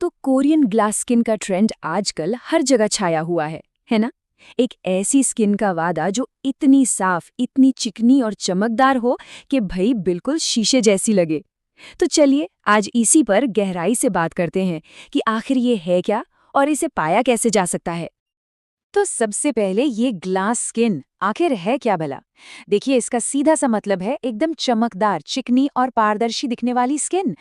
तो Korean glass skin का trend आजकल हर जगह छाया हुआ है ना? एक ऐसी स्किन का वादा जो इतनी साफ, इतनी चिकनी और चमकदार हो कि भाई बिल्कुल शीशे जैसी लगे। तो चलिए आज इसी पर गहराई से बात करते हैं कि आखिर ये है क्या और इसे पाया कैसे जा सकता है। तो सबसे पहले ये ग्लास स्किन आखिर है क्या भला? देखिए, इसका सीधा सा मतलब है एकदम चमकदार, चिकनी और पारदर्शी दिखने वाली स्किन।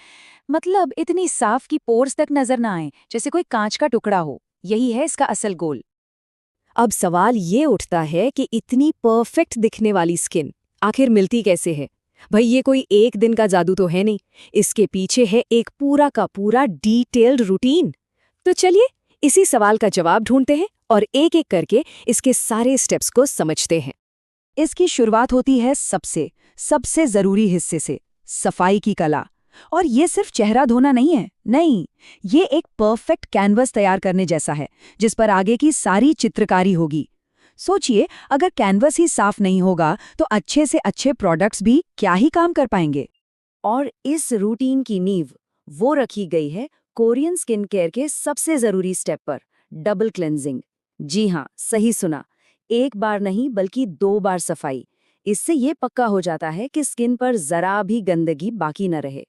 मतलब इतनी साफ कि पोर्स तक नजर ना आए, जैसे कोई कांच का टुकड़ा हो। यही है इसका असल गोल। अब सवाल ये उठता है कि इतनी परफेक्ट दिखने वाली स्किन आखिर मिलती कैसे है। भाई ये कोई एक दिन का जादू तो है नहीं, इसके पीछे है एक पूरा का पूरा डिटेल्ड रूटीन। तो चलिए इसी सवाल का जवाब ढूंढते हैं और एक एक करके इसके सारे स्टेप्स को समझते हैं। इसकी शुरुआत होती है सबसे सबसे जरूरी हिस्से से, सफाई की कला। और ये सिर्फ चेहरा धोना नहीं है, नहीं, ये एक परफेक्ट कैनवस तैयार करने जैसा है जिस पर आगे की सारी चित्रकारी होगी। सोचिए, अगर कैनवस ही साफ नहीं होगा तो अच्छे से अच्छे प्रोडक्ट्स भी क्या ही काम कर पाएंगे। और इस रूटीन की नींव वो रखी गई है कोरियन स्किन केयर के सबसे जरूरी स्टेप पर, डबल क्लेंजिंग। जी हाँ, सही सुना, एक बार नहीं बल्कि 2 बार सफाई। इससे ये पक्का हो जाता है कि स्किन पर जरा भी गंदगी बाकी न रहे।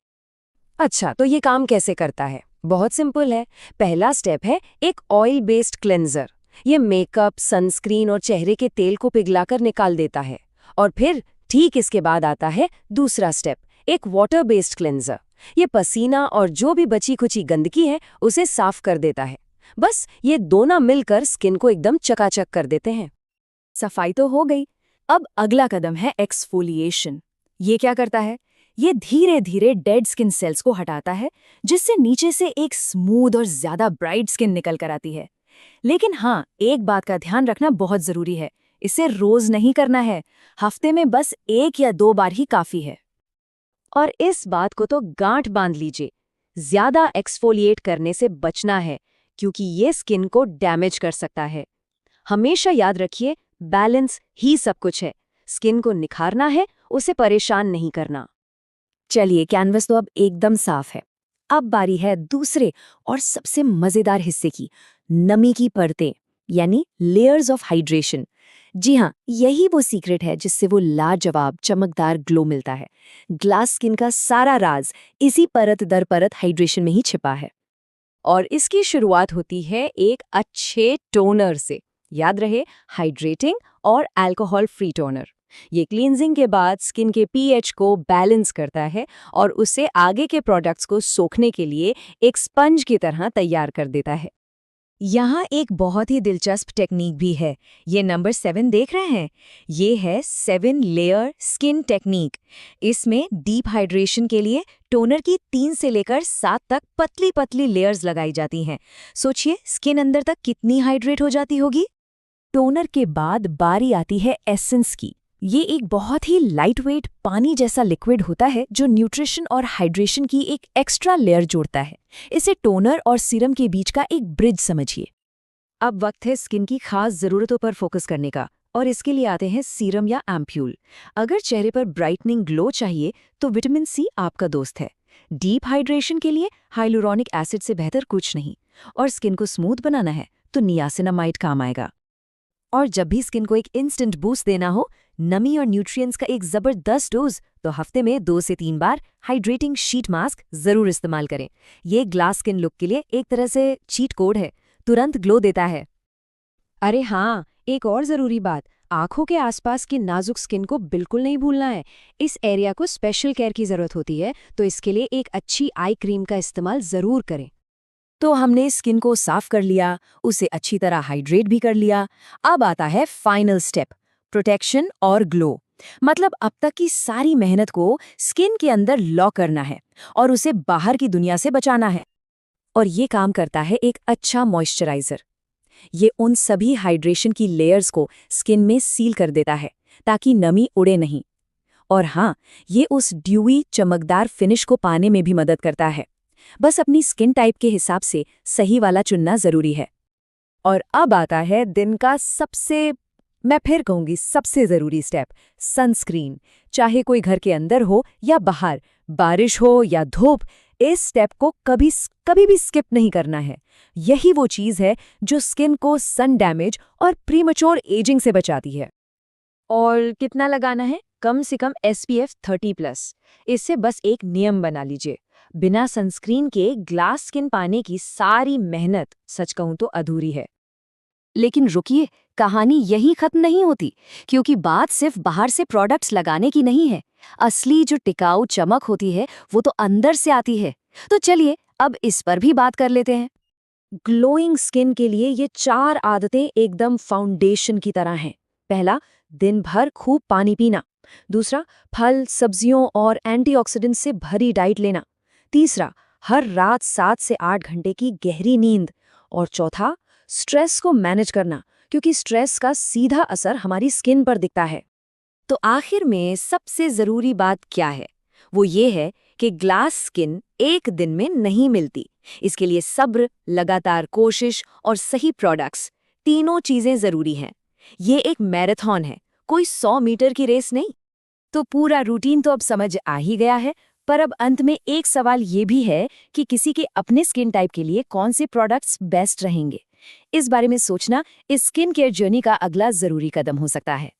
अच्छा, तो ये काम कैसे करता है? बहुत सिंपल है। पहला स्टेप है एक ऑयल बेस्ड क्लेंजर। ये मेकअप, सनस्क्रीन और चेहरे के तेल को पिघलाकर निकाल देता है। और फिर ठीक इसके बाद आता है दूसरा स्टेप, एक वाटर बेस्ड क्लेंजर। ये पसीना और जो भी बची खुची गंदगी है उसे साफ कर देता है। बस ये दोनों मिलकर स्किन को एकदम चकाचक कर देते हैं। सफाई तो हो गई, अब अगला कदम है एक्सफोलिएशन। ये क्या करता है? ये धीरे धीरे डेड स्किन सेल्स को हटाता है, जिससे नीचे से एक स्मूथ और ज्यादा ब्राइट स्किन निकल कर आती है। लेकिन हाँ, एक बात का ध्यान रखना बहुत जरूरी है, इसे रोज नहीं करना है, हफ्ते में बस 1 या 2 बार ही काफी है। और इस बात को तो गांठ बांध लीजिए, ज्यादा एक्सफोलिएट करने से बचना है, क्योंकि ये स्किन को डैमेज कर सकता है। हमेशा याद रखिए, बैलेंस ही सब कुछ है। स्किन को निखारना है, उसे परेशान नहीं करना। चलिए, कैनवस तो अब एकदम साफ है। अब बारी है दूसरे और सबसे मजेदार हिस्से की, नमी की परतें, यानी लेयर्स ऑफ हाइड्रेशन। जी हाँ, यही वो सीक्रेट है जिससे वो लाजवाब चमकदार ग्लो मिलता है। ग्लास स्किन का सारा राज इसी परत दर परत हाइड्रेशन में ही छिपा है। और इसकी शुरुआत होती है एक अच्छे टोनर से। याद रहे, हाइड्रेटिंग और अल्कोहल फ्री टोनर। ये क्लींजिंग के बाद स्किन के पीएच को बैलेंस करता है और उसे आगे के प्रोडक्ट्स को सोखने के लिए एक स्पंज की तरह तैयार कर देता है। यहाँ एक बहुत ही दिलचस्प टेक्निक भी है। ये नंबर 7 देख रहे हैं? ये है 7 लेयर स्किन टेक्निक। इसमें डीप हाइड्रेशन के लिए टोनर की 3 से लेकर 7 तक पतली पतली लेयर्स लगाई जाती हैं। सोचिए, स्किन अंदर तक कितनी हाइड्रेट हो जाती होगी। टोनर के बाद बारी आती है एसेंस की। ये एक बहुत ही लाइटवेट पानी जैसा लिक्विड होता है जो न्यूट्रिशन और हाइड्रेशन की एक एक्स्ट्रा लेयर जोड़ता है। इसे टोनर और सीरम के बीच का एक ब्रिज समझिए। अब वक्त है स्किन की खास ज़रूरतों पर फोकस करने का, और इसके लिए आते हैं सीरम या एम्प्यूल। अगर चेहरे पर ब्राइटनिंग ग्लो चाहिए तो विटामिन सी आपका दोस्त है। डीप हाइड्रेशन के लिए हाइलुरोनिक एसिड से बेहतर कुछ नहीं। और स्किन को स्मूथ बनाना है तो नियासिनामाइड काम आएगा। और जब भी स्किन को एक इंस्टेंट बूस्ट देना हो, नमी और न्यूट्रिएंट्स का एक जबरदस्त डोज, तो हफ्ते में 2 से 3 बार हाइड्रेटिंग शीट मास्क जरूर इस्तेमाल करें। ये ग्लास स्किन लुक के लिए एक तरह से चीट कोड है, तुरंत ग्लो देता है। अरे हाँ, एक और जरूरी बात, आंखों के आसपास की नाजुक स्किन को बिल्कुल नहीं भूलना है। इस एरिया को स्पेशल केयर की जरूरत होती है, तो इसके लिए एक अच्छी आई क्रीम का इस्तेमाल जरूर करें। तो हमने स्किन को साफ कर लिया, उसे अच्छी तरह हाइड्रेट भी कर लिया। अब आता है फाइनल स्टेप, प्रोटेक्शन और ग्लो। मतलब अब तक की सारी मेहनत को स्किन के अंदर लॉक करना है और उसे बाहर की दुनिया से बचाना है। और ये काम करता है एक अच्छा मॉइस्चराइजर। ये उन सभी हाइड्रेशन की लेयर्स को स्किन में सील कर देता है ताकि नमी उड़े नहीं। और हाँ, ये उस ड्यूई चमकदार फिनिश को पाने में भी मदद करता है। बस अपनी स्किन टाइप के हिसाब से सही वाला चुनना जरूरी है। और अब आता है दिन का सबसे, मैं फिर कहूंगी सबसे जरूरी स्टेप, सनस्क्रीन। चाहे कोई घर के अंदर हो या बाहर, बारिश हो या धूप, इस स्टेप को कभी कभी भी स्किप नहीं करना है। यही वो चीज़ है जो स्किन को सन डैमेज और प्रीमैच्योर एजिंग से बचाती है। और कितना लगाना है? कम से कम SPF 30+। इससे बस एक नियम बना लीजिए, बिना सनस्क्रीन के ग्लास स्किन पाने की सारी मेहनत सच कहूं तो अधूरी है। लेकिन रुकिए, कहानी यहीं खत्म नहीं होती, क्योंकि बात सिर्फ बाहर से प्रोडक्ट्स लगाने की नहीं है। असली जो टिकाऊ चमक होती है वो तो अंदर से आती है। तो चलिए अब इस पर भी बात कर लेते हैं। ग्लोइंग स्किन के लिए ये 4 आदतें एकदम फाउंडेशन की तरह हैं। पहला, दिन भर खूब पानी पीना। दूसरा, फल, सब्जियों और एंटीऑक्सीडेंट से भरी डाइट लेना। तीसरा, हर रात 7 से 8 घंटे की गहरी नींद। और चौथा, स्ट्रेस को मैनेज करना, क्योंकि स्ट्रेस का सीधा असर हमारी स्किन पर दिखता है। तो आखिर में सबसे ज़रूरी बात क्या है? वो ये है कि ग्लास स्किन एक दिन में नहीं मिलती। इसके लिए सब्र, लगातार कोशिश और सही प्रोडक्ट्स, तीनों चीज़ें ज़रूरी हैं। ये एक मैराथन है, कोई 100 मीटर की रेस नहीं। तो पूरा रूटीन तो अब समझ आ ही गया है, पर अब अंत में एक सवाल ये भी है कि किसी के अपने स्किन टाइप के लिए कौन से प्रोडक्ट्स बेस्ट रहेंगे। इस बारे में सोचना इस स्किन केयर जर्नी का अगला ज़रूरी कदम हो सकता है।